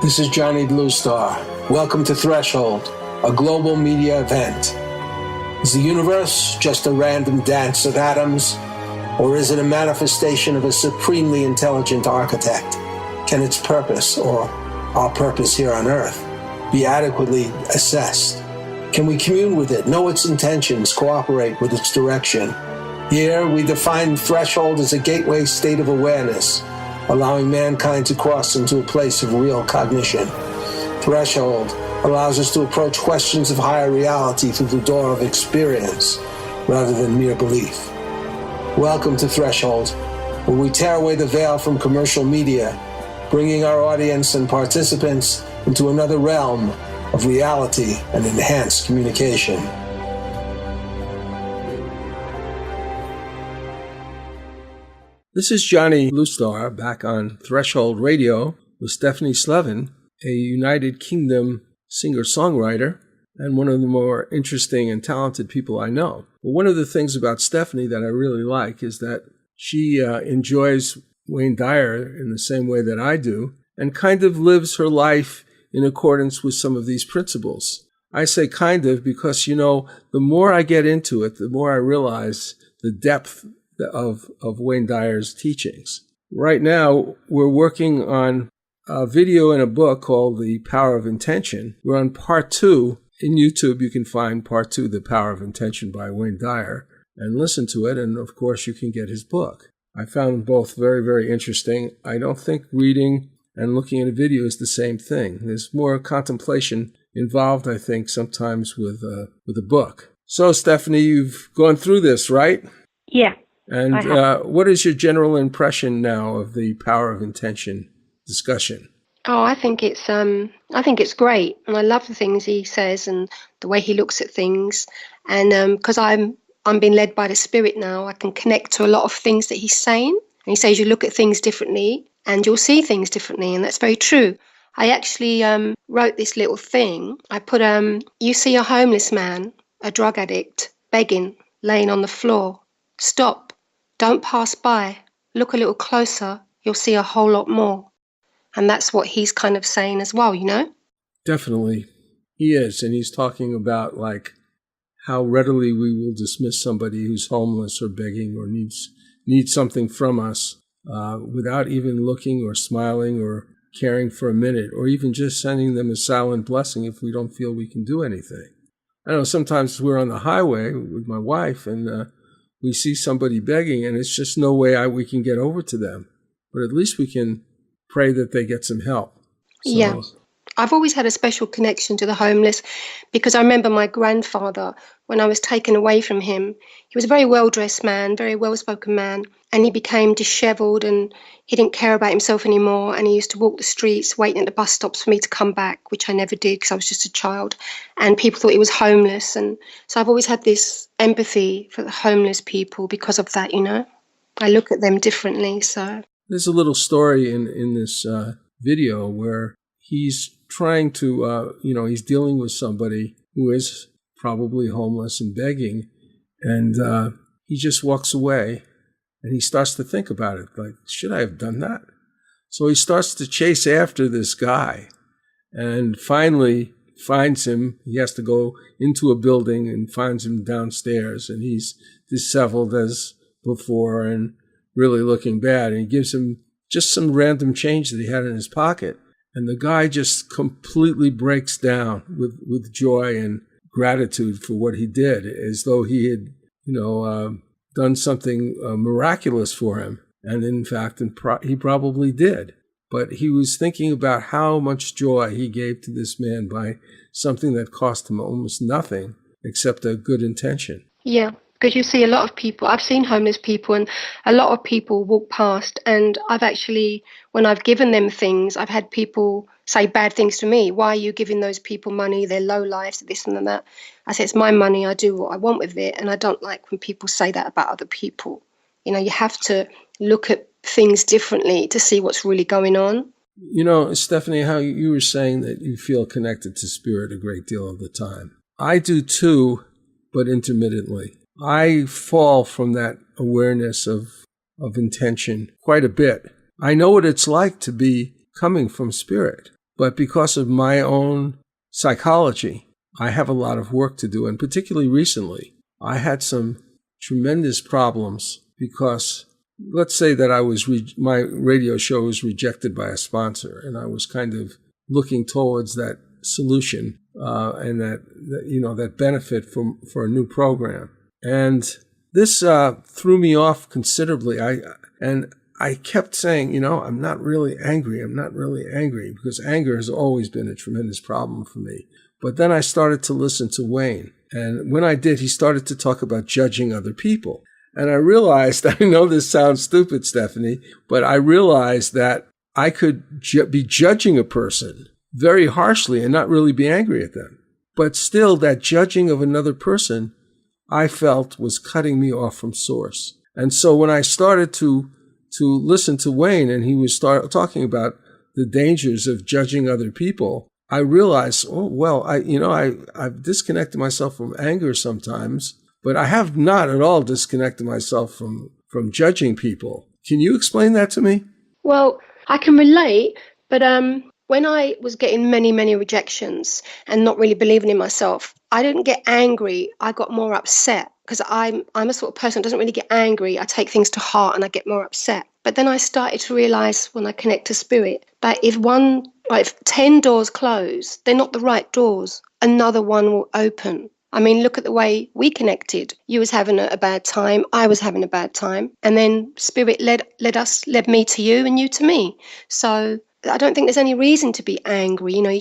This is Johnny Bluestar. Welcome to Threshold, a global media event. Is the universe just a random dance of atoms, or is it a manifestation of a supremely intelligent architect? Can its purpose, or our purpose here on Earth, be adequately assessed? Can we commune with it, know its intentions, cooperate with its direction? Here, we define threshold as a gateway state of awareness, allowing mankind to cross into a place of real cognition. Threshold allows us to approach questions of higher reality through the door of experience, rather than mere belief. Welcome to Threshold, where we tear away the veil from commercial media, bringing our audience and participants into another realm of reality and enhanced communication. This is Johnny Bluestar back on Threshold Radio with Stephanie Slevin, a United Kingdom singer-songwriter and one of the more interesting and talented people I know. But one of the things about Stephanie that I really like is that she enjoys Wayne Dyer in the same way that I do and kind of lives her life in accordance with some of these principles. I say kind of because, the more I get into it, the more I realize the depth of Wayne Dyer's teachings. Right now, we're working on a video and a book called The Power of Intention. We're on part 2. In YouTube, you can find part 2, The Power of Intention by Wayne Dyer, and listen to it, and of course, you can get his book. I found them both very, very interesting. I don't think reading and looking at a video is the same thing. There's more contemplation involved, I think, sometimes with a book. So, Stephanie, you've gone through this, right? Yeah. And what is your general impression now of the Power of Intention discussion? Oh, I think it's great, and I love the things he says and the way he looks at things. And because I'm being led by the Spirit now, I can connect to a lot of things that he's saying. And he says you look at things differently, and you'll see things differently, and that's very true. I actually wrote this little thing. I put you see a homeless man, a drug addict, begging, laying on the floor. Stop. Don't pass by. Look a little closer. You'll see a whole lot more. And that's what he's kind of saying as well, Definitely. He is. And he's talking about how readily we will dismiss somebody who's homeless or begging or needs something from us without even looking or smiling or caring for a minute, or even just sending them a silent blessing if we don't feel we can do anything. I know sometimes we're on the highway with my wife and we see somebody begging, and it's just no way we can get over to them. But at least we can pray that they get some help. So, yeah. I've always had a special connection to the homeless because I remember my grandfather, when I was taken away from him, he was a very well-dressed man, very well-spoken man, and he became disheveled and he didn't care about himself anymore, and he used to walk the streets waiting at the bus stops for me to come back, which I never did because I was just a child, and people thought he was homeless. And so I've always had this empathy for the homeless people because of that, I look at them differently. So there's a little story in this video where he's trying to, he's dealing with somebody who is probably homeless and begging, and he just walks away, and he starts to think about it, should I have done that? So he starts to chase after this guy, and finally finds him. He has to go into a building and finds him downstairs, and he's disheveled as before and really looking bad, and he gives him just some random change that he had in his pocket. And the guy just completely breaks down with joy and gratitude for what he did, as though he had, done something miraculous for him. And in fact, he probably did. But he was thinking about how much joy he gave to this man by something that cost him almost nothing except a good intention. Yeah. Because you see a lot of people, I've seen homeless people, and a lot of people walk past, and I've actually, when I've given them things, I've had people say bad things to me. Why are you giving those people money? They're low lives, this and that. I say, it's my money, I do what I want with it, and I don't like when people say that about other people. You have to look at things differently to see what's really going on. Stephanie, how you were saying that you feel connected to spirit a great deal of the time. I do too, but intermittently. I fall from that awareness of intention quite a bit. I know what it's like to be coming from spirit, But because of my own psychology, I have a lot of work to do. And particularly recently, I had some tremendous problems because let's say that my radio show was rejected by a sponsor, and I was kind of looking towards that solution and that benefit for a new program. And this threw me off considerably. I kept saying, I'm not really angry. I'm not really angry, because anger has always been a tremendous problem for me. But then I started to listen to Wayne. And when I did, he started to talk about judging other people. And I realized, I know this sounds stupid, Stephanie, but I realized that I could be judging a person very harshly and not really be angry at them. But still, that judging of another person, I felt was cutting me off from source. And so when I started to listen to Wayne, and he was talking about the dangers of judging other people, I realized, I've disconnected myself from anger sometimes, but I have not at all disconnected myself from judging people. Can you explain that to me? Well, I can relate, but when I was getting many, many rejections and not really believing in myself, I didn't get angry. I got more upset, because I'm a sort of person who doesn't really get angry. I take things to heart and I get more upset. But then I started to realize, when I connect to spirit, that if 10 doors close, they're not the right doors. Another one will open. I mean, look at the way we connected. You was having a bad time. I was having a bad time. And then spirit led me to you and you to me. So I don't think there's any reason to be angry. I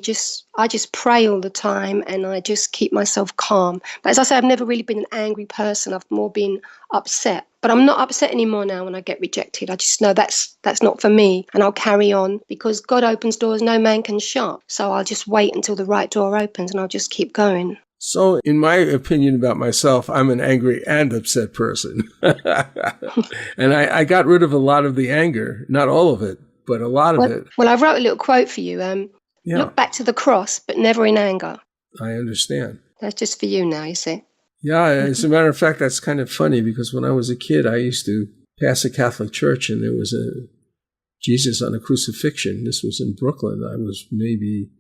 just pray all the time and I just keep myself calm. But as I say, I've never really been an angry person. I've more been upset. But I'm not upset anymore now when I get rejected. I just know that's not for me, and I'll carry on, because God opens doors no man can shut. So I'll just wait until the right door opens and I'll just keep going. So in my opinion about myself, I'm an angry and upset person. And I got rid of a lot of the anger, not all of it, but a lot of it. Well, I wrote a little quote for you. Look back to the cross, but never in anger. I understand. That's just for you now, you see. Yeah, as a matter of fact, that's kind of funny, because when I was a kid, I used to pass a Catholic church, and there was a Jesus on a crucifixion. This was in Brooklyn. I was maybe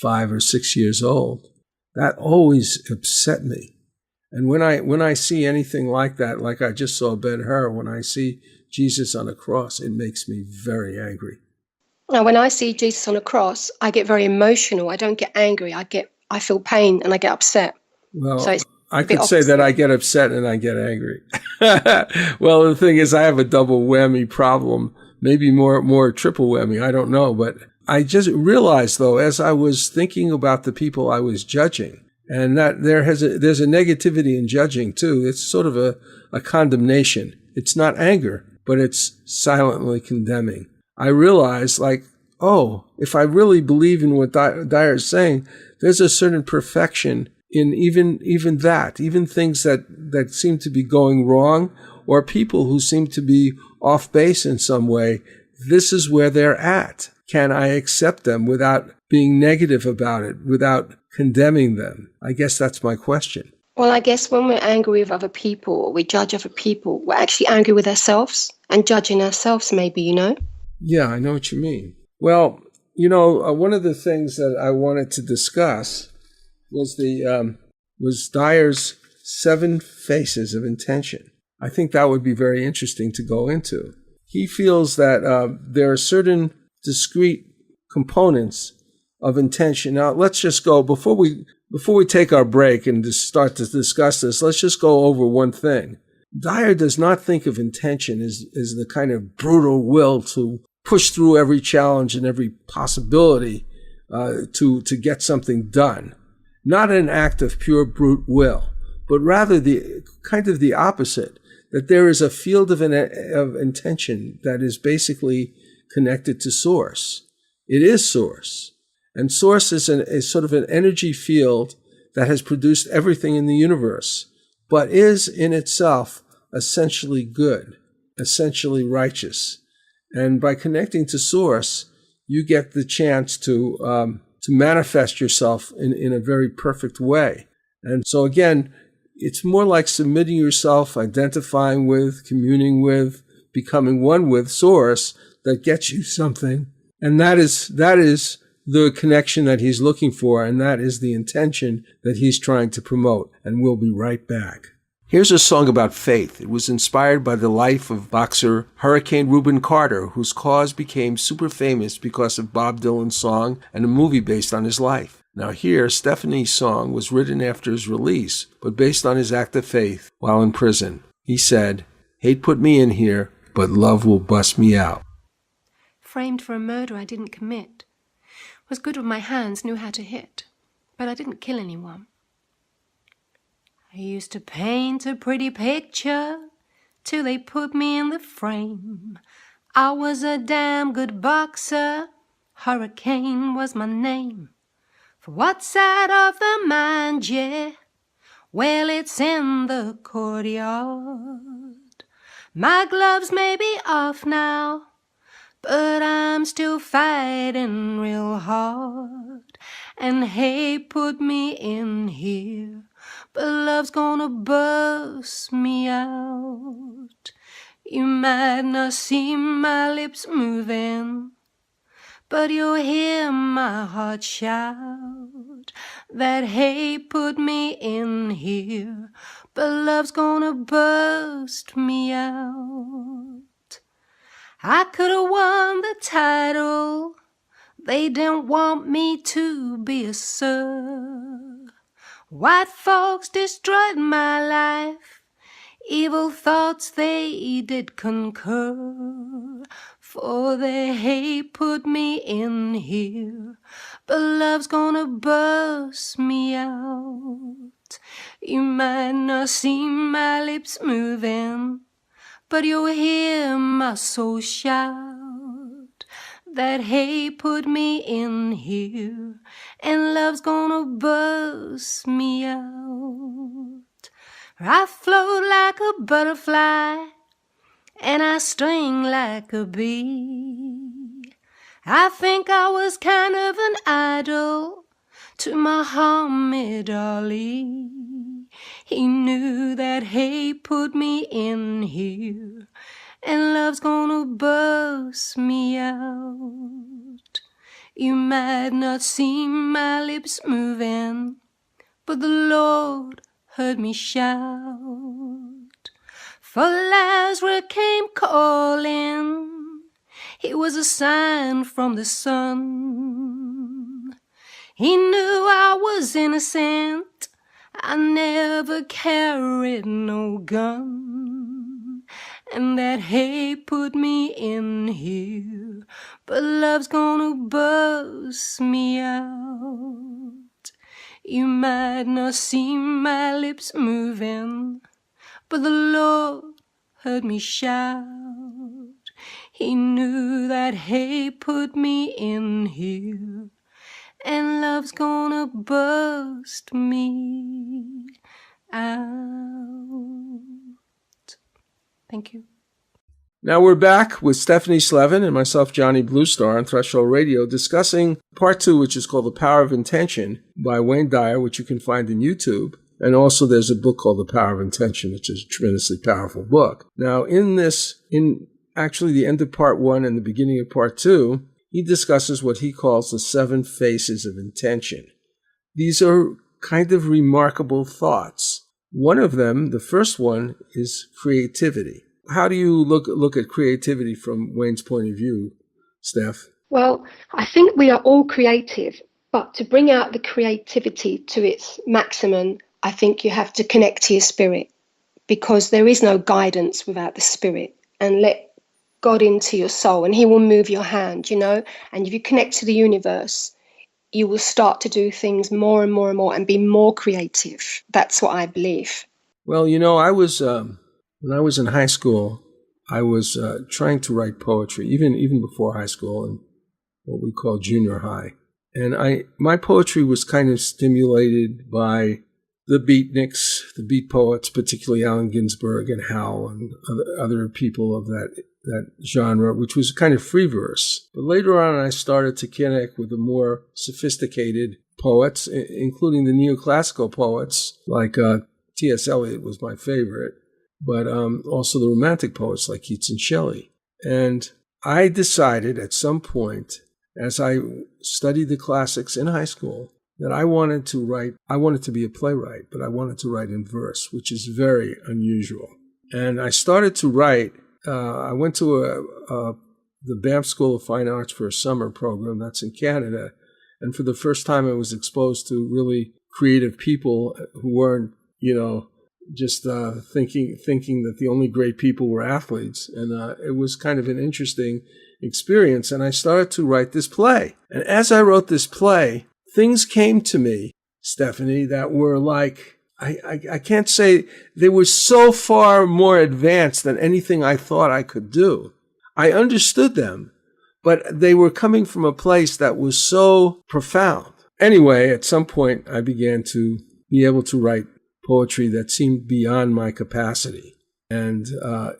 5 or 6 years old. That always upset me. And when I see anything like that, like I just saw Ben-Hur, when I see Jesus on a cross, it makes me very angry. Now, when I see Jesus on a cross, I get very emotional. I don't get angry. I feel pain and I get upset. Well, so I could say that I get upset and I get angry. Well, the thing is, I have a double whammy problem, maybe more triple whammy. I don't know. But I just realized, though, as I was thinking about the people I was judging, and that there's a negativity in judging, too. It's sort of a condemnation. It's not anger, but it's silently condemning. I realized, if I really believe in what Dyer is saying, there's a certain perfection in even that, even things that seem to be going wrong, or people who seem to be off base in some way. This is where they're at. Can I accept them without being negative about it, without condemning them? I guess that's my question. Well, I guess when we're angry with other people, or we judge other people, we're actually angry with ourselves and judging ourselves, maybe, Yeah, I know what you mean. Well, one of the things that I wanted to discuss was Dyer's 7 Faces of Intention. I think that would be very interesting to go into. He feels that there are certain discrete components of intention. Now, let's just go, before we take our break and just start to discuss this, let's just go over one thing. Dyer does not think of intention as the kind of brutal will to push through every challenge and every possibility to get something done. Not an act of pure brute will, but rather the opposite, that there is a field of intention that is basically connected to source. It is source. And source is sort of an energy field that has produced everything in the universe, but is in itself essentially good, essentially righteous. And by connecting to source, you get the chance to manifest yourself in a very perfect way. And so again, it's more like submitting yourself, identifying with, communing with, becoming one with source that gets you something. And that is the connection that he's looking for, and that is the intention that he's trying to promote. And we'll be right back. Here's a song about faith. It was inspired by the life of boxer Hurricane Reuben Carter, whose cause became super famous because of Bob Dylan's song and a movie based on his life. Now here, Stephanie's song was written after his release, but based on his act of faith while in prison. He said, "Hate put me in here, but love will bust me out." Framed for a murder I didn't commit. Was good with my hands, knew how to hit, but I didn't kill anyone. I used to paint a pretty picture till they put me in the frame. I was a damn good boxer, Hurricane was my name. For what's out of the mind, yeah, well, it's in the courtyard. My gloves may be off now, but I'm still fighting real hard. And hey, put me in here, but love's gonna bust me out. You might not see my lips moving, but you'll hear my heart shout that hey, put me in here, but love's gonna bust me out. I could have won the title, they didn't want me to be a sir. White folks destroyed my life, evil thoughts they did concur. For they hate put me in here, but love's gonna bust me out. You might not see my lips moving, but you'll hear my soul shout that hey, put me in here, and love's gonna bust me out. I float like a butterfly, and I sting like a bee. I think I was kind of an idol to Muhammad Ali. He knew that hey, put me in here, and love's gonna bust me out. You might not see my lips moving, but the Lord heard me shout. For Lazarus came calling, he was a sign from the sun. He knew I was innocent, I never carried no gun. And that hey, put me in here, but love's gonna bust me out. You might not see my lips moving, but the Lord heard me shout. He knew that hey, put me in here, and love's gonna bust me out. Thank you. Now we're back with Stephanie Slevin and myself, Johnny Bluestar, on Threshold Radio, discussing part 2, which is called The Power of Intention by Wayne Dyer, which you can find in YouTube. And also there's a book called The Power of Intention, which is a tremendously powerful book. Now in actually the end of part 1 and the beginning of part 2, he discusses what he calls the 7 phases of intention. These are kind of remarkable thoughts. One of them, the first one, is creativity. How do you look at creativity from Wayne's point of view, Steph? Well, I think we are all creative, but to bring out the creativity to its maximum, I think you have to connect to your spirit, because there is no guidance without the spirit. And let God into your soul and he will move your hand, and if you connect to the universe, you will start to do things more and more and more and be more creative. That's what I believe. Well, I was when I was in high school, I was trying to write poetry, even before high school and what we call junior high. And my poetry was kind of stimulated by the beatniks, the beat poets, particularly Allen Ginsberg and Howe and other people of that genre, which was kind of free verse. But later on, I started to connect with the more sophisticated poets, including the neoclassical poets, like T.S. Eliot was my favorite, but also the romantic poets like Keats and Shelley. And I decided at some point as I studied the classics in high school, that I wanted to be a playwright, but I wanted to write in verse, which is very unusual. And I started to write. I went to the Banff School of Fine Arts for a summer program that's in Canada. And for the first time, I was exposed to really creative people who weren't, just thinking that the only great people were athletes. And it was kind of an interesting experience. And I started to write this play. And as I wrote this play, things came to me, Stephanie, that were like, I can't say, they were so far more advanced than anything I thought I could do. I understood them, but they were coming from a place that was so profound. Anyway, at some point, I began to be able to write poetry that seemed beyond my capacity. And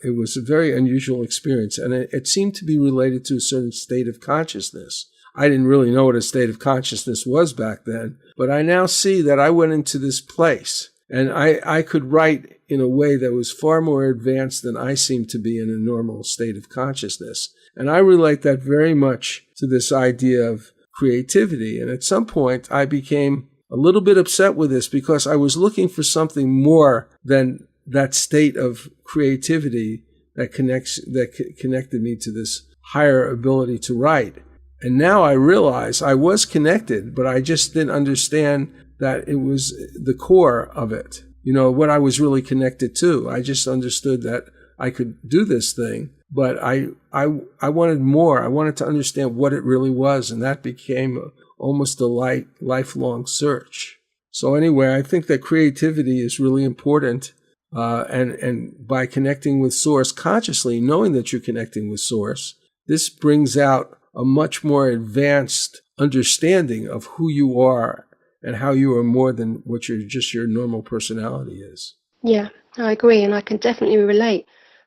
it was a very unusual experience. And it seemed to be related to a certain state of consciousness. I didn't really know what a state of consciousness was back then, but I now see that I went into this place. And I could write in a way that was far more advanced than I seemed to be in a normal state of consciousness. And I relate that very much to this idea of creativity. And at some point, I became a little bit upset with this because I was looking for something more than that state of creativity that connected me to this higher ability to write. And now I realize I was connected, but I just didn't understand that it was the core of it, what I was really connected to. I just understood that I could do this thing, but I wanted more. I wanted to understand what it really was, and that became almost a lifelong search. So anyway, I think that creativity is really important, and by connecting with Source consciously, knowing that you're connecting with Source, this brings out a much more advanced understanding of who you are and how you are more than what your normal personality is. Yeah, I agree, and I can definitely relate.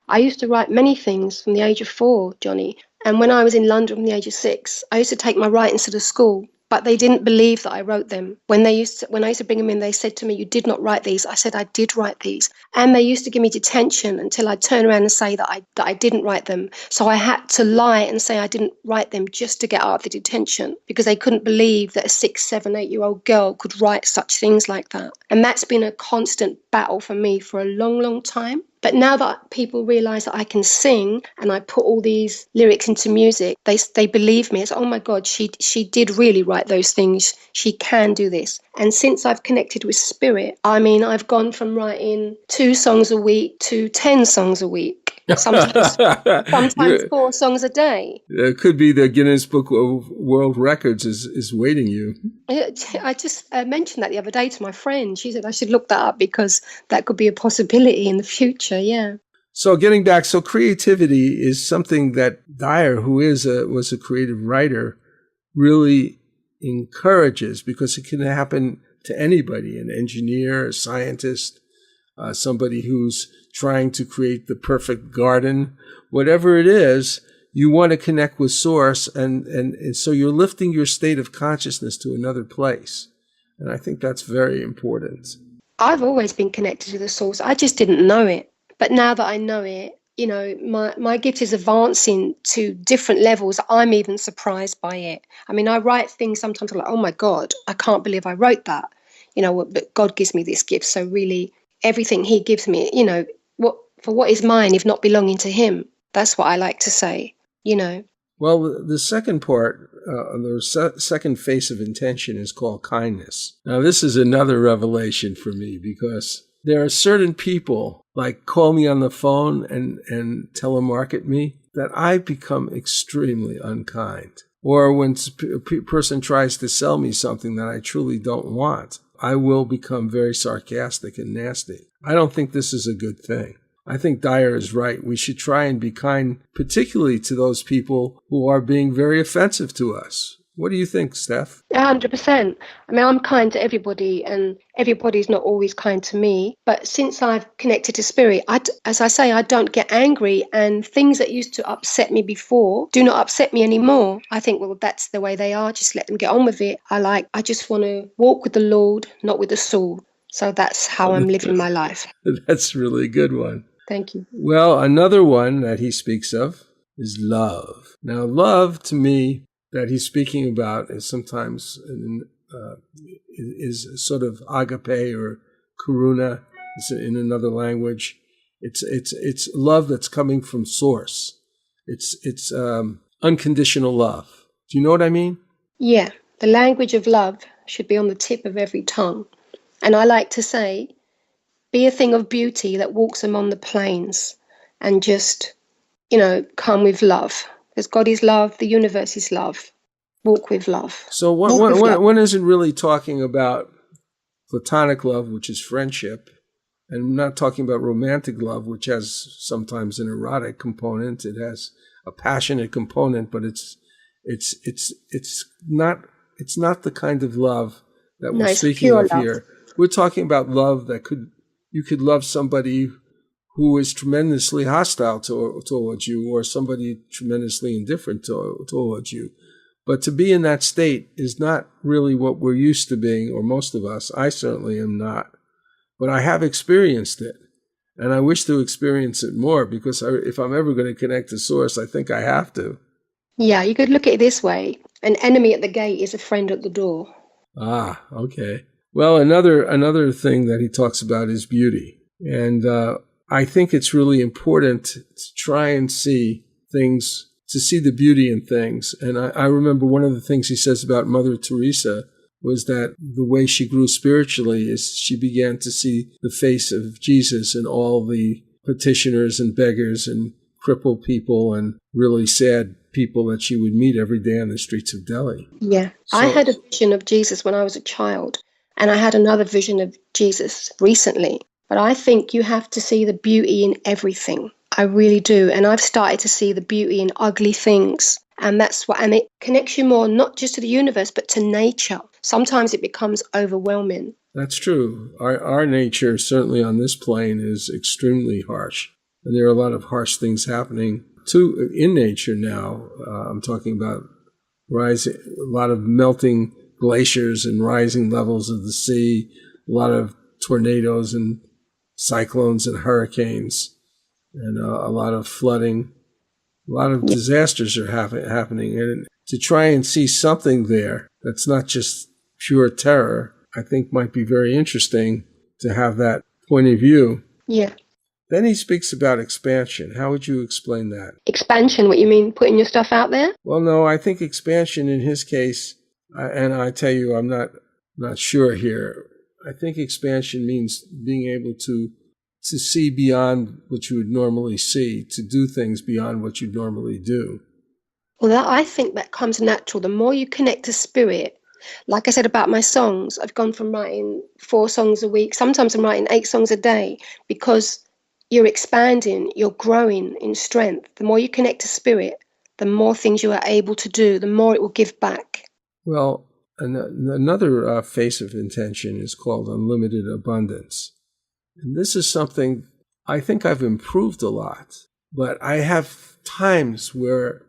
I used to write many things from the age of 4, Johnny, and when I was in London from the age of 6, I used to take my writings to the school, but they didn't believe that I wrote them. When I used to bring them in, they said to me, "You did not write these." I said, "I did write these," and they used to give me detention until I'd turn around and say that I didn't write them. So I had to lie and say I didn't write them just to get out of the detention, because they couldn't believe that a 6, 7, 8-year-old girl could write such things like that. And that's been a constant battle for me for a long, long time. But now that people realize that I can sing and I put all these lyrics into music, they believe me. It's, oh my God, she did really write those things. She can do this. And since I've connected with spirit, I've gone from writing 2 songs a week to 10 songs a week. Sometimes 4 songs a day. It could be the Guinness Book of World Records is waiting you. I just mentioned that the other day to my friend. She said I should look that up because that could be a possibility in the future. Yeah. So getting back, creativity is something that Dyer, who was a creative writer, really encourages, because it can happen to anybody, an engineer, a scientist, somebody who's trying to create the perfect garden, whatever it is, you want to connect with Source, and so you're lifting your state of consciousness to another place. And I think that's very important. I've always been connected to the Source. I just didn't know it. But now that I know it, my gift is advancing to different levels. I'm even surprised by it. I write things sometimes like, oh my God, I can't believe I wrote that. But God gives me this gift. So really, everything He gives me, what is mine if not belonging to Him? That's what I like to say, Well, the second part, the second face of intention is called kindness. Now, this is another revelation for me, because there are certain people, like call me on the phone and telemarket me, that I've become extremely unkind. Or when a person tries to sell me something that I truly don't want, I will become very sarcastic and nasty. I don't think this is a good thing. I think Dyer is right. We should try and be kind, particularly to those people who are being very offensive to us. What do you think, Steph? 100%. I'm kind to everybody, and everybody's not always kind to me. But since I've connected to spirit, as I say, I don't get angry, and things that used to upset me before do not upset me anymore. I think, well, that's the way they are. Just let them get on with it. I just want to walk with the Lord, not with the sword. So that's how I'm living my life. That's a really good one. Thank you. Well, another one that he speaks of is love. Now, love, to me, that he's speaking about is sometimes is sort of agape or karuna in another language. It's love that's coming from source. It's unconditional love. Do you know what I mean? Yeah, the language of love should be on the tip of every tongue. And I like to say, be a thing of beauty that walks among the plains and just, come with love. Because God is love, the universe is love. Walk with love. So one isn't really talking about platonic love, which is friendship, and I'm not talking about romantic love, which has sometimes an erotic component. It has a passionate component, but it's not the kind of love that we're speaking of here. We're talking about love that you could love somebody who is tremendously hostile towards you, or somebody tremendously indifferent towards you. But to be in that state is not really what we're used to being, or most of us. I certainly am not. But I have experienced it, and I wish to experience it more, because if I'm ever going to connect to Source, I think I have to. Yeah, you could look at it this way. An enemy at the gate is a friend at the door. Ah, okay. Well, another thing that he talks about is beauty. And I think it's really important to try and see things, to see the beauty in things. And I remember one of the things he says about Mother Teresa was that the way she grew spiritually is she began to see the face of Jesus in all the petitioners and beggars and crippled people and really sad people that she would meet every day on the streets of Delhi. Yeah, I had a vision of Jesus when I was a child, and I had another vision of Jesus recently. But I think you have to see the beauty in everything. I really do. And I've started to see the beauty in ugly things. And and it connects you more, not just to the universe, but to nature. Sometimes it becomes overwhelming. That's true. Our nature, certainly on this plane, is extremely harsh. And there are a lot of harsh things happening in nature now. I'm talking about a lot of melting glaciers and rising levels of the sea, a lot of tornadoes and cyclones and hurricanes, and a lot of flooding. A lot of disasters are happening. And to try and see something there that's not just pure terror, I think might be very interesting to have that point of view. Yeah. Then he speaks about expansion. How would you explain that? Expansion, what you mean, putting your stuff out there? Well, no, I think expansion in his case, and I tell you, I'm not sure here. I think expansion means being able to see beyond what you would normally see, to do things beyond what you'd normally do. Well, I think that comes natural. The more you connect to spirit, like I said about my songs, I've gone from writing 4 songs a week. Sometimes I'm writing 8 songs a day, because you're expanding, you're growing in strength. The more you connect to spirit, the more things you are able to do, the more it will give back. Well, another face of intention is called unlimited abundance. And this is something I think I've improved a lot, but I have times where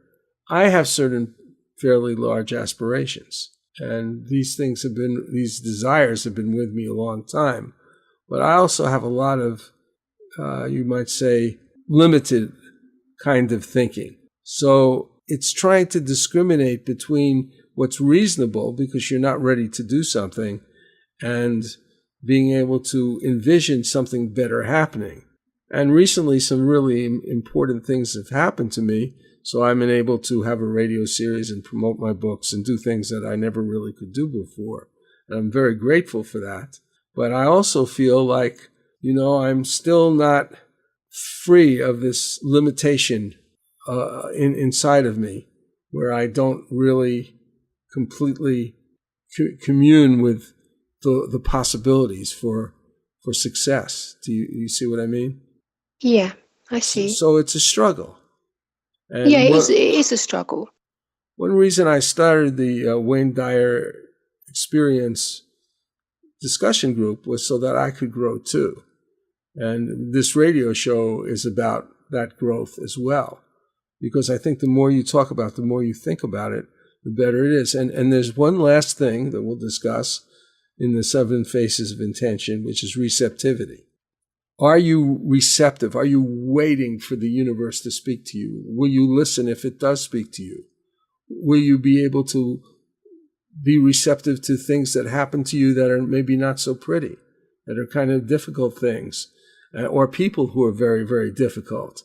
I have certain fairly large aspirations. And these desires have been with me a long time. But I also have a lot of, you might say, limited kind of thinking. So it's trying to discriminate between what's reasonable, because you're not ready to do something, and being able to envision something better happening. And recently, some really important things have happened to me, so I'm able to have a radio series and promote my books and do things that I never really could do before. And I'm very grateful for that. But I also feel like, I'm still not free of this limitation inside of me, where I don't really completely commune with the possibilities for success. Do you see what I mean? Yeah, I see. So it's a struggle. And yeah, it is a struggle. One reason I started the Wayne Dyer Experience discussion group was so that I could grow too. And this radio show is about that growth as well. Because I think the more you talk about it, the more you think about it, the better it is. And there's one last thing that we'll discuss in the 7 Faces of Intention, which is receptivity. Are you receptive? Are you waiting for the universe to speak to you? Will you listen if it does speak to you? will you be able to be receptive to things that happen to you that are maybe not so pretty, that are kind of difficult things, or people who are very, very difficult?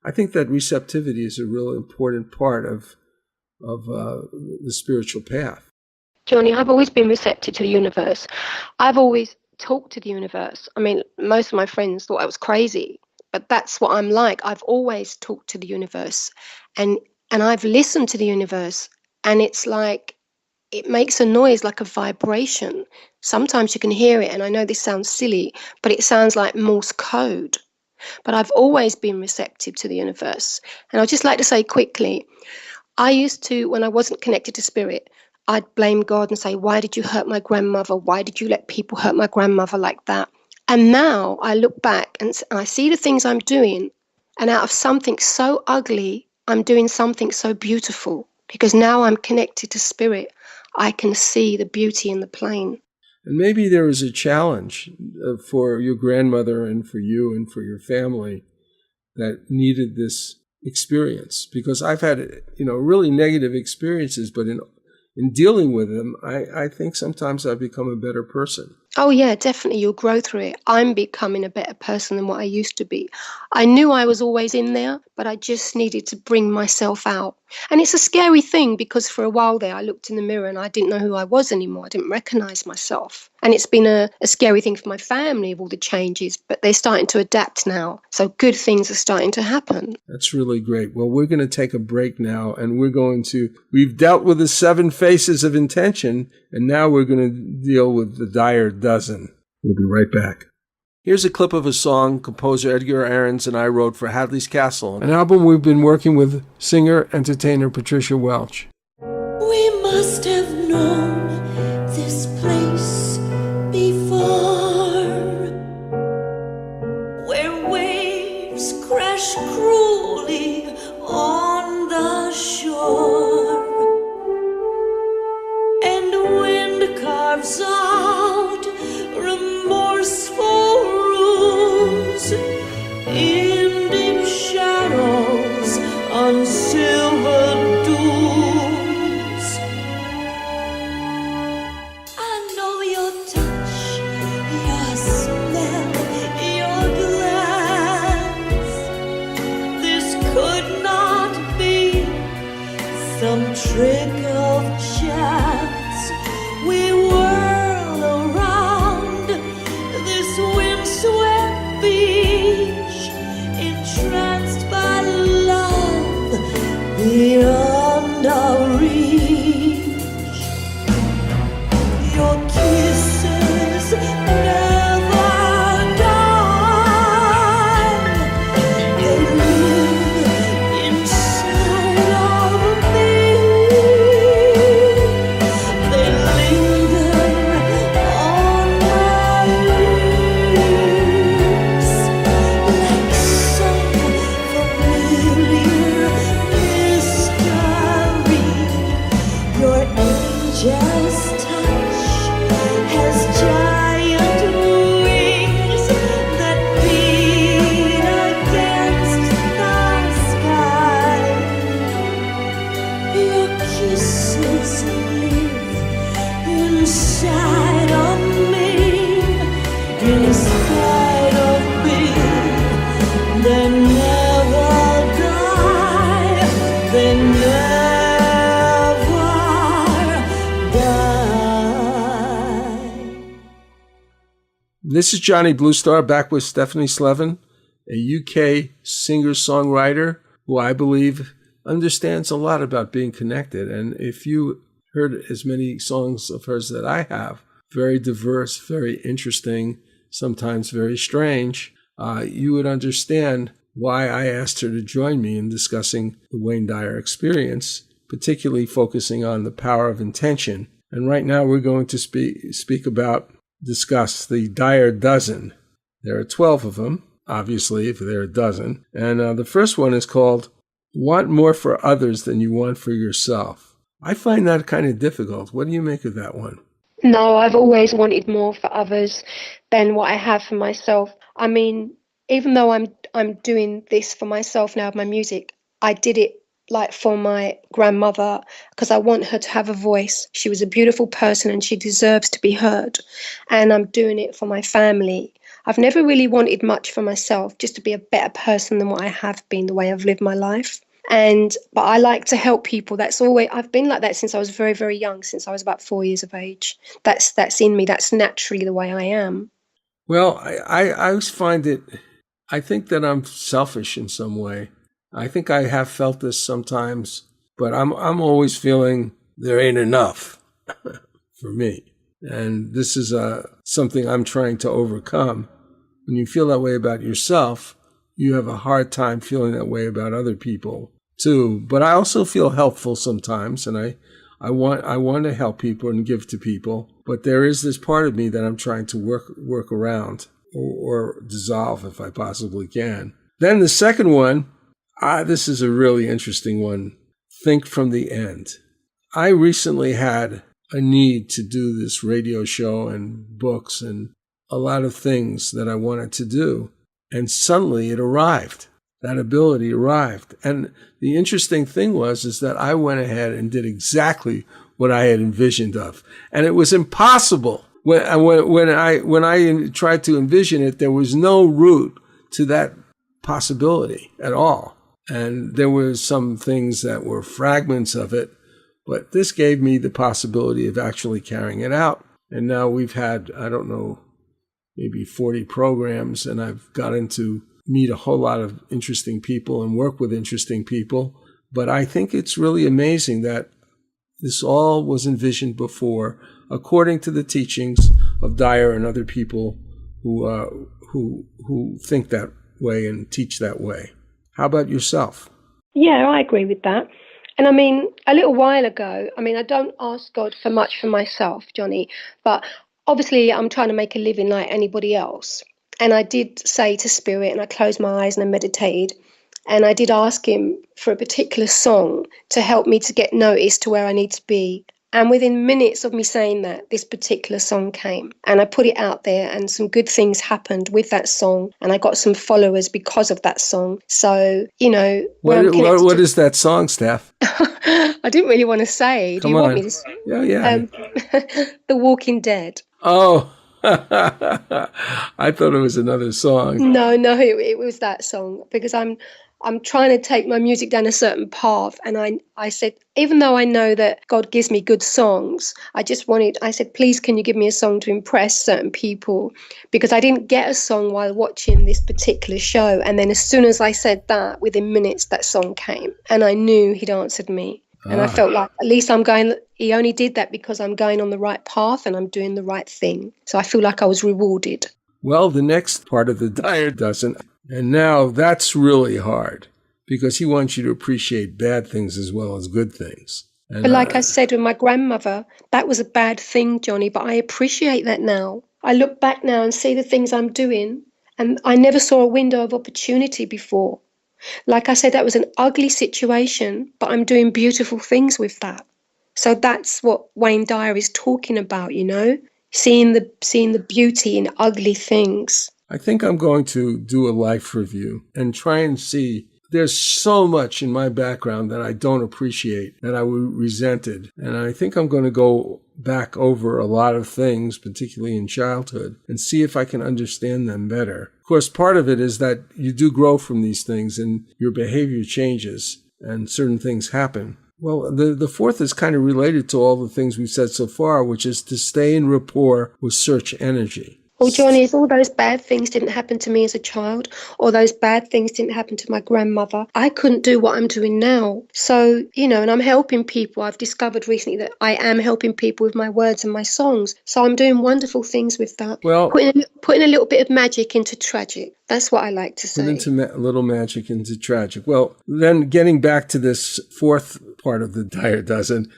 I think that receptivity is a real important part of the spiritual path. Johnny, I've always been receptive to the universe. I've always talked to the universe. I mean, most of my friends thought I was crazy, but that's what I'm like. I've always talked to the universe, and I've listened to the universe, and it's like it makes a noise like a vibration. Sometimes you can hear it, and I know this sounds silly, but it sounds like Morse code. But I've always been receptive to the universe. And I'd just like to say quickly, I used to, when I wasn't connected to spirit, I'd blame God and say, why did you hurt my grandmother? Why did you let people hurt my grandmother like that? And now I look back and I see the things I'm doing, and out of something so ugly, I'm doing something so beautiful, because now I'm connected to spirit. I can see the beauty in the plane. And maybe there is a challenge for your grandmother and for you and for your family that needed this experience, because I've had, really negative experiences, but in dealing with them, I think sometimes I've become a better person. Oh yeah, definitely. You'll grow through it. I'm becoming a better person than what I used to be. I knew I was always in there, but I just needed to bring myself out. And it's a scary thing, because for a while there, I looked in the mirror and I didn't know who I was anymore. I didn't recognize myself. And it's been a scary thing for my family of all the changes, but they're starting to adapt now. So good things are starting to happen. That's really great. Well, we're going to take a break now, and we've dealt with the 7 faces of intention, and now we're going to deal with the Dyer dozen. We'll be right back. Here's a clip of a song composer Edgar Ahrens and I wrote for Hadley's Castle, an album we've been working with singer-entertainer Patricia Welch. We must have known this place before, where waves crash cruelly on the shore, and wind carves out remorseful rules in deep shadows on silver dunes. I know your touch, your smell, your glance. This could not be some trick of chance. We whirl around this windswept beach, entranced by love beyond our reach. Your kisses never die. They live inside of me. They linger on my lips, like some familiar mystery. Your angel's touch has giant wings that beat against the sky. Your kisses live inside of me, in spite of me. They never die. They never die. This is Johnny Bluestar back with Stephanie Slevin, a UK singer-songwriter who I believe understands a lot about being connected. And if you heard as many songs of hers that I have, very diverse, very interesting, sometimes very strange, you would understand why I asked her to join me in discussing the Wayne Dyer experience, particularly focusing on the power of intention. And right now we're going to discuss the Dyer dozen. There are 12 of them, obviously, if there are a dozen. And the first one is called Want More for Others Than You Want for Yourself. I find that kind of difficult. What do you make of that one? No, I've always wanted more for others than what I have for myself. I mean, even though I'm doing this for myself now, my music, I did it like for my grandmother, because I want her to have a voice. She was a beautiful person and she deserves to be heard. And I'm doing it for my family. I've never really wanted much for myself, just to be a better person than what I have been, the way I've lived my life. But I like to help people. I've been like that since I was very, very young, since I was about 4 years of age. That's in me. That's naturally the way I am. Well, I always find it, I think that I'm selfish in some way. I think I have felt this sometimes, but I'm always feeling there ain't enough for me. And this is something I'm trying to overcome. When you feel that way about yourself, you have a hard time feeling that way about other people too. But I also feel helpful sometimes, and I want to help people and give to people. But there is this part of me that I'm trying to work around or dissolve if I possibly can. Then the second one, this is a really interesting one. Think from the end. I recently had a need to do this radio show and books and a lot of things that I wanted to do. And suddenly it arrived. That ability arrived. And the interesting thing is that I went ahead and did exactly what I had envisioned of. And it was impossible. When I tried to envision it, there was no route to that possibility at all. And there were some things that were fragments of it, but this gave me the possibility of actually carrying it out. And now we've had, I don't know, maybe 40 programs, and I've gotten to meet a whole lot of interesting people and work with interesting people. But I think it's really amazing that this all was envisioned before, according to the teachings of Dyer and other people who think that way and teach that way. How about yourself? Yeah, I agree with that. And I mean, a little while ago, I don't ask God for much for myself, Johnny, but obviously I'm trying to make a living like anybody else. And I did say to Spirit, and I closed my eyes and I meditated, and I did ask him for a particular song to help me to get noticed to where I need to be. And within minutes of me saying that, this particular song came. And I put it out there, and some good things happened with that song. And I got some followers because of that song. So, what is that song, Steph? I didn't really want to say. Do you want me to say? Yeah. The Walking Dead. Oh, I thought it was another song. No, it was that song, because I'm trying to take my music down a certain path. And I said, even though I know that God gives me good songs, I said, please, can you give me a song to impress certain people? Because I didn't get a song while watching this particular show. And then as soon as I said that, within minutes, that song came. And I knew he'd answered me. And I felt like at least he only did that because I'm going on the right path and I'm doing the right thing. So I feel like I was rewarded. Well, the next part of the Dyer doesn't. And now that's really hard because he wants you to appreciate bad things as well as good things. And but like I said with my grandmother, that was a bad thing, Johnny, but I appreciate that now. I look back now and see the things I'm doing, and I never saw a window of opportunity before. Like I said, that was an ugly situation, but I'm doing beautiful things with that. So that's what Wayne Dyer is talking about, seeing the beauty in ugly things. I think I'm going to do a life review and try and see. There's so much in my background that I don't appreciate, that I resented. And I think I'm going to go back over a lot of things, particularly in childhood, and see if I can understand them better. Of course, part of it is that you do grow from these things and your behavior changes and certain things happen. Well, the fourth is kind of related to all the things we've said so far, which is to stay in rapport with search energy. Well, Johnny, if all those bad things didn't happen to me as a child, or those bad things didn't happen to my grandmother, I couldn't do what I'm doing now. So, and I'm helping people. I've discovered recently that I am helping people with my words and my songs. So I'm doing wonderful things with that. Well, putting a little bit of magic into tragic. That's what I like to say. Put a little magic into tragic. Well, then getting back to this fourth part of the Dyer dozen,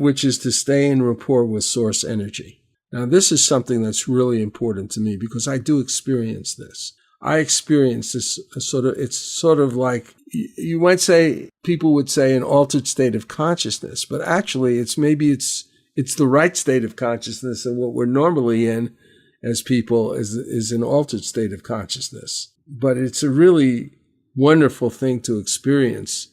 which is to stay in rapport with source energy. Now, this is something that's really important to me because I do experience this. I experience this it's sort of like, you might say, people would say an altered state of consciousness, but actually it's the right state of consciousness, and what we're normally in as people is an altered state of consciousness. But it's a really wonderful thing to experience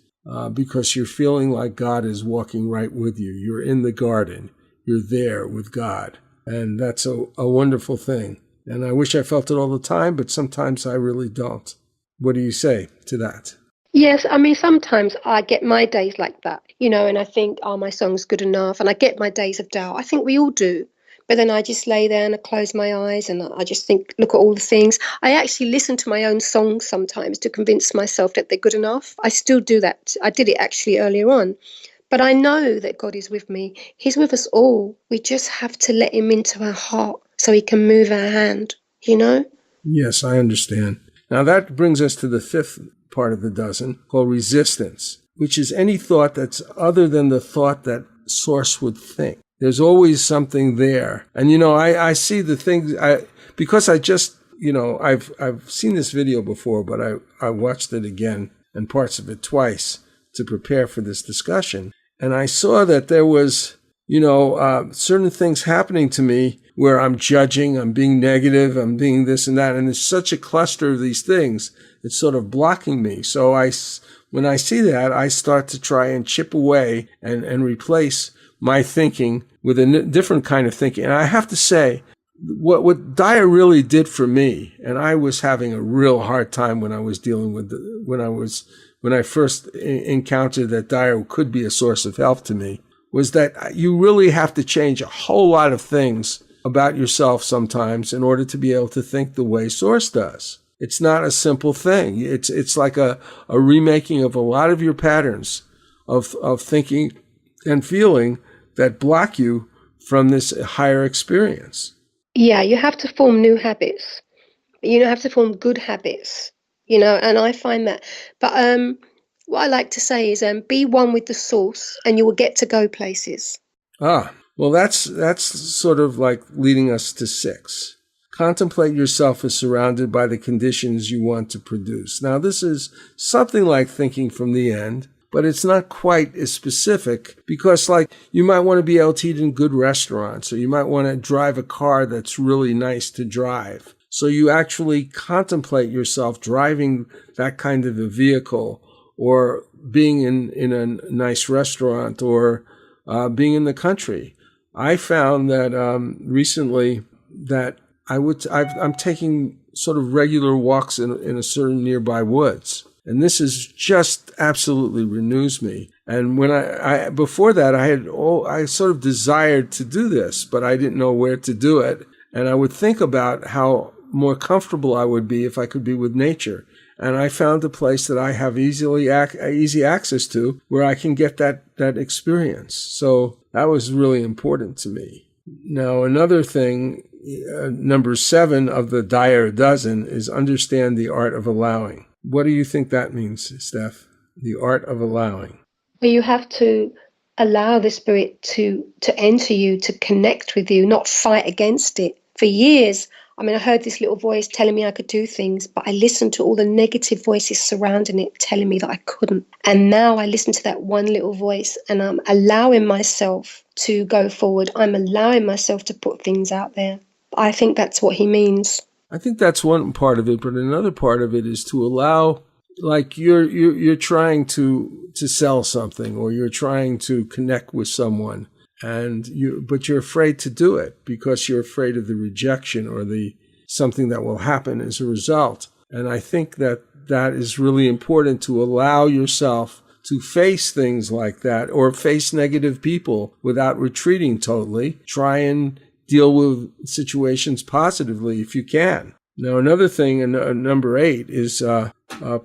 because you're feeling like God is walking right with you. You're in the garden. You're there with God. And that's a wonderful thing. And I wish I felt it all the time, but sometimes I really don't. What do you say to that? Yes, I mean, sometimes I get my days like that, and I think, oh, my song's good enough. And I get my days of doubt. I think we all do. But then I just lay there and I close my eyes and I just think, look at all the things. I actually listen to my own songs sometimes to convince myself that they're good enough. I still do that. I did it actually earlier on. But I know that God is with me. He's with us all. We just have to let him into our heart so he can move our hand. Yes, I understand. Now that brings us to the fifth part of the dozen, called resistance, which is any thought that's other than the thought that source would think. There's always something there. And, I see the things, because I just, I've seen this video before, but I watched it again and parts of it twice to prepare for this discussion. And I saw that there was, certain things happening to me where I'm judging, I'm being negative, I'm being this and that. And there's such a cluster of these things, it's sort of blocking me. So when I see that, I start to try and chip away and replace my thinking with a different kind of thinking. And I have to say, what Dyer really did for me, and I was having a real hard time when I was dealing with when I first encountered that Dyer could be a source of help to me, was that you really have to change a whole lot of things about yourself sometimes in order to be able to think the way Source does. It's not a simple thing. It's like a remaking of a lot of your patterns of thinking and feeling that block you from this higher experience. Yeah, you have to form new habits. You have to form good habits, and I find that. But what I like to say is be one with the source and you will get to go places. Well, that's sort of like leading us to 6. Contemplate yourself as surrounded by the conditions you want to produce. Now, this is something like thinking from the end, but it's not quite as specific because, like, you might want to be able to eat in good restaurants, or you might want to drive a car that's really nice to drive. So you actually contemplate yourself driving that kind of a vehicle, or being in a nice restaurant, or being in the country. I found that recently that I'm taking sort of regular walks in a certain nearby woods. And this is just absolutely renews me. And when I before that, I sort of desired to do this, but I didn't know where to do it. And I would think about how more comfortable I would be if I could be with nature. And I found a place that I have easy access to where I can get that experience. So that was really important to me. Now, another thing, number 7 of the Dyer dozen is understand the art of allowing. What do you think that means, Steph? The art of allowing. Well, you have to allow the spirit to enter you, to connect with you, not fight against it. For years, I heard this little voice telling me I could do things, but I listened to all the negative voices surrounding it telling me that I couldn't. And now I listen to that one little voice and I'm allowing myself to go forward. I'm allowing myself to put things out there. I think that's what he means. I think that's one part of it, but another part of it is to allow, like you're trying to sell something, or you're trying to connect with someone, but you're afraid to do it because you're afraid of the rejection or something that will happen as a result. And I think that is really important, to allow yourself to face things like that, or face negative people without retreating totally. Try and deal with situations positively if you can. Now, another thing, number 8, is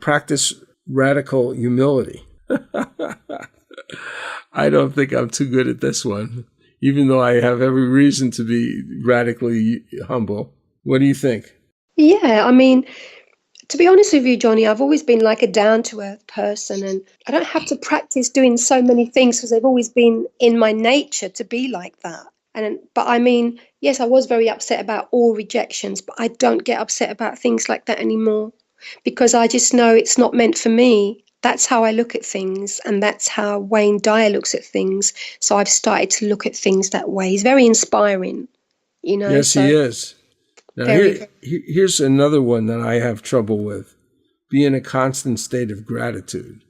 practice radical humility. I don't think I'm too good at this one, even though I have every reason to be radically humble. What do you think? Yeah, to be honest with you, Johnny, I've always been like a down-to-earth person, and I don't have to practice doing so many things because they've always been in my nature to be like that. But yes, I was very upset about all rejections, but I don't get upset about things like that anymore because I just know it's not meant for me. That's how I look at things, and that's how Wayne Dyer looks at things. So I've started to look at things that way. He's very inspiring, Yes, he is. Now, here's another one that I have trouble with. Be in a constant state of gratitude.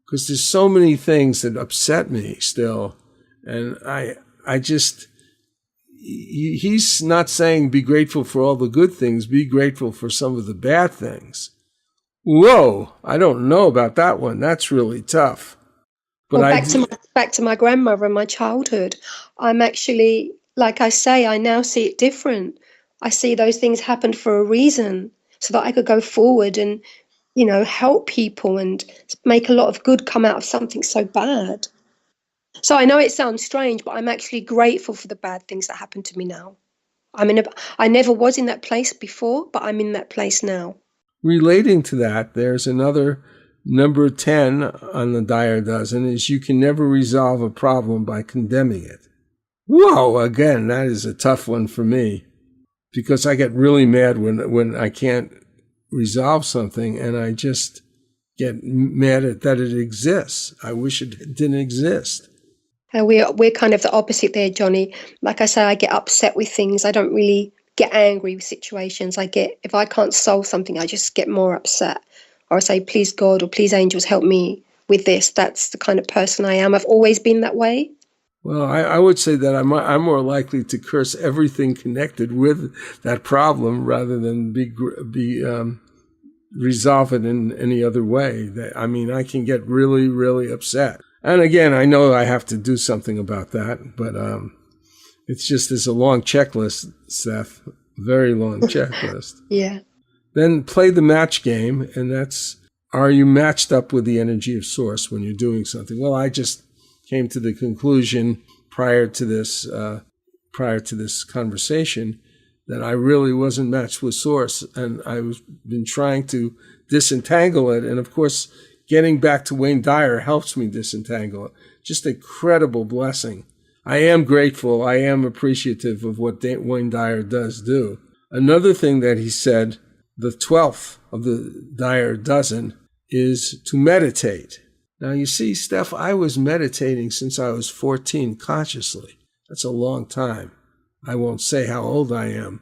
because there's so many things that upset me still. And I just, he's not saying be grateful for all the good things, be grateful for some of the bad things. Whoa, I don't know about that one. That's really tough. But well, back to my grandmother and my childhood. I'm actually, like I say, I now see it different. I see those things happened for a reason, so that I could go forward and, help people and make a lot of good come out of something so bad. So I know it sounds strange, but I'm actually grateful for the bad things that happened to me now. I never was in that place before, but I'm in that place now. Relating to that, there's another number 10 on the Dyer dozen, is you can never resolve a problem by condemning it. Whoa, again, that is a tough one for me, because I get really mad when I can't resolve something, and I just get mad at that it exists. I wish it didn't exist. We're kind of the opposite there, Johnny. Like I say, I get upset with things. I don't really get angry with situations. If I can't solve something, I just get more upset. Or I say, please God or please angels, help me with this. That's the kind of person I am. I've always been that way. Well, I would say that I'm more likely to curse everything connected with that problem rather than resolve it in any other way. I can get really, really upset. And again, I know I have to do something about that, but it's a long checklist, Seth. Very long checklist. Yeah. Then play the match game, and that's, are you matched up with the energy of source when you're doing something? Well, I just came to the conclusion prior to this conversation that I really wasn't matched with source, and I've been trying to disentangle it. And of course, getting back to Wayne Dyer helps me disentangle it. Just a incredible blessing. I am grateful. I am appreciative of what Wayne Dyer does do. Another thing that he said, the 12th of the Dyer dozen, is to meditate. Now, you see, Steph, I was meditating since I was 14 consciously. That's a long time. I won't say how old I am.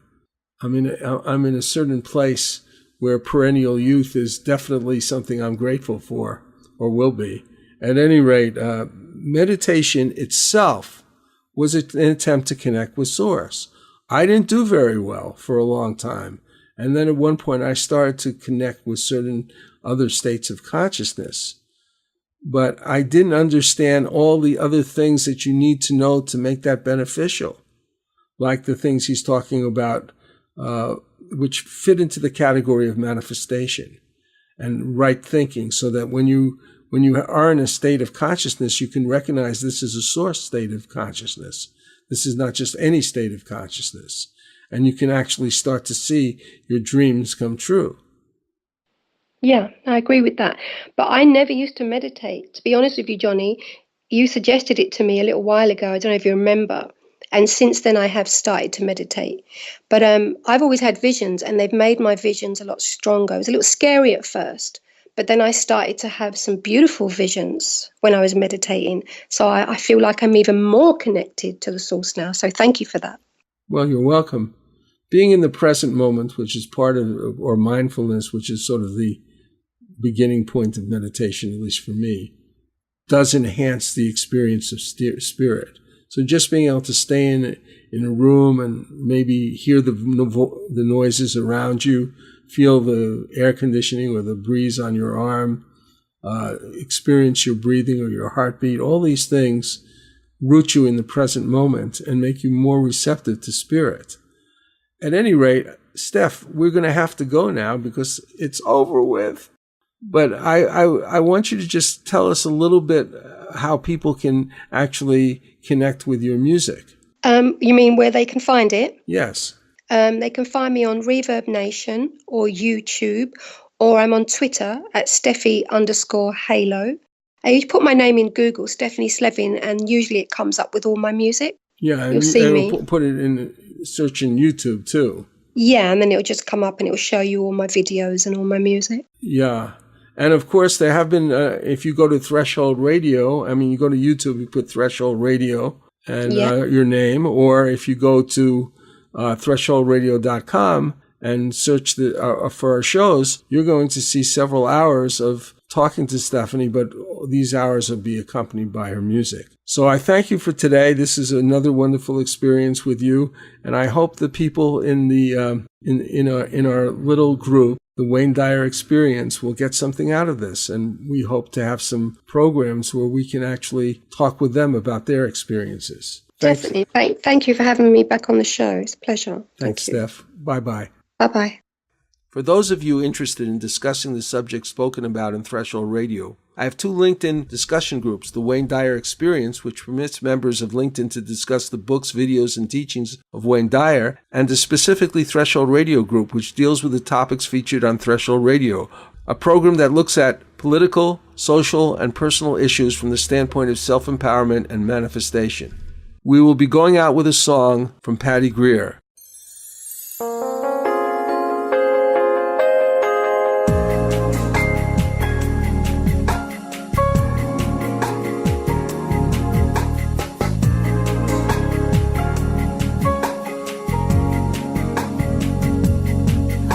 I'm in a certain place where perennial youth is definitely something I'm grateful for, or will be. At any rate, meditation itself was an attempt to connect with Source. I didn't do very well for a long time. And then at one point, I started to connect with certain other states of consciousness. But I didn't understand all the other things that you need to know to make that beneficial, like the things he's talking about, which fit into the category of manifestation and right thinking, so that when you are in a state of consciousness, you can recognize this is a source state of consciousness. This is not just any state of consciousness. And you can actually start to see your dreams come true. Yeah, I agree with that. But I never used to meditate. To be honest with you, Johnny, you suggested it to me a little while ago. I don't know if you remember. And since then, I have started to meditate. But I've always had visions, and they've made my visions a lot stronger. It was a little scary at first, but then I started to have some beautiful visions when I was meditating. So I feel like I'm even more connected to the source now. So thank you for that. Well, you're welcome. Being in the present moment, which is part of, or mindfulness, which is sort of the beginning point of meditation, at least for me, does enhance the experience of spirit. So just being able to stay in a room and maybe hear the noises around you, feel the air conditioning or the breeze on your arm, experience your breathing or your heartbeat, all these things root you in the present moment and make you more receptive to spirit. At any rate, Steph, we're going to have to go now because it's over with. But I want you to just tell us a little bit how people can actually connect with your music. You mean where they can find it? Yes. They can find me on Reverb Nation or YouTube, or I'm on Twitter at Steffi_Halo. You put my name in Google, Stephanie Slevin, and usually it comes up with all my music. Yeah, you'll see me. Put it in search in YouTube too. Yeah, and then it'll just come up and it'll show you all my videos and all my music. Yeah. And of course, there have been, if you go to Threshold Radio, you go to YouTube, you put Threshold Radio and your name, or if you go to thresholdradio.com and search for our shows, you're going to see several hours of talking to Stephanie, but these hours will be accompanied by her music. So I thank you for today. This is another wonderful experience with you, and I hope the people in the in our little group, the Wayne Dyer Experience, will get something out of this, and we hope to have some programs where we can actually talk with them about their experiences. Definitely. Thank you for having me back on the show. It's a pleasure. Thanks, Steph. Bye-bye. Bye-bye. For those of you interested in discussing the subject spoken about in Threshold Radio, I have 2 LinkedIn discussion groups, the Wayne Dyer Experience, which permits members of LinkedIn to discuss the books, videos, and teachings of Wayne Dyer, and the specifically Threshold Radio group, which deals with the topics featured on Threshold Radio, a program that looks at political, social, and personal issues from the standpoint of self-empowerment and manifestation. We will be going out with a song from Patty Greer.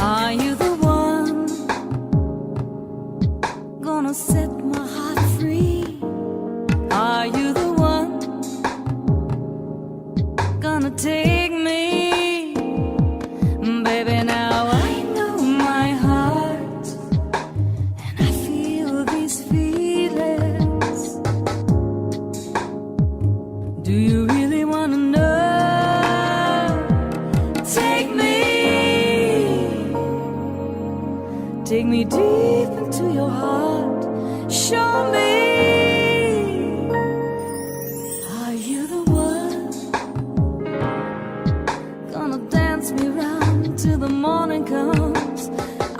Are you the one gonna set my heart free? Are you the one gonna take me? Baby, now I know my heart, and I feel these feelings. Do you really wanna know? Take me deep into your heart. Show me. Are you the one gonna dance me round till the morning comes?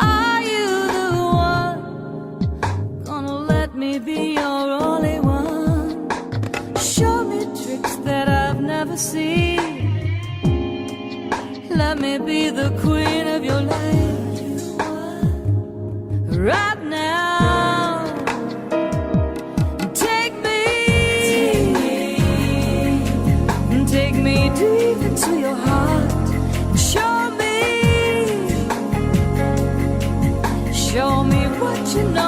Are you the one gonna let me be your only one? Show me tricks that I've never seen. Let me be the queen of your life. Right now, take me deep into your heart. Show me what you know.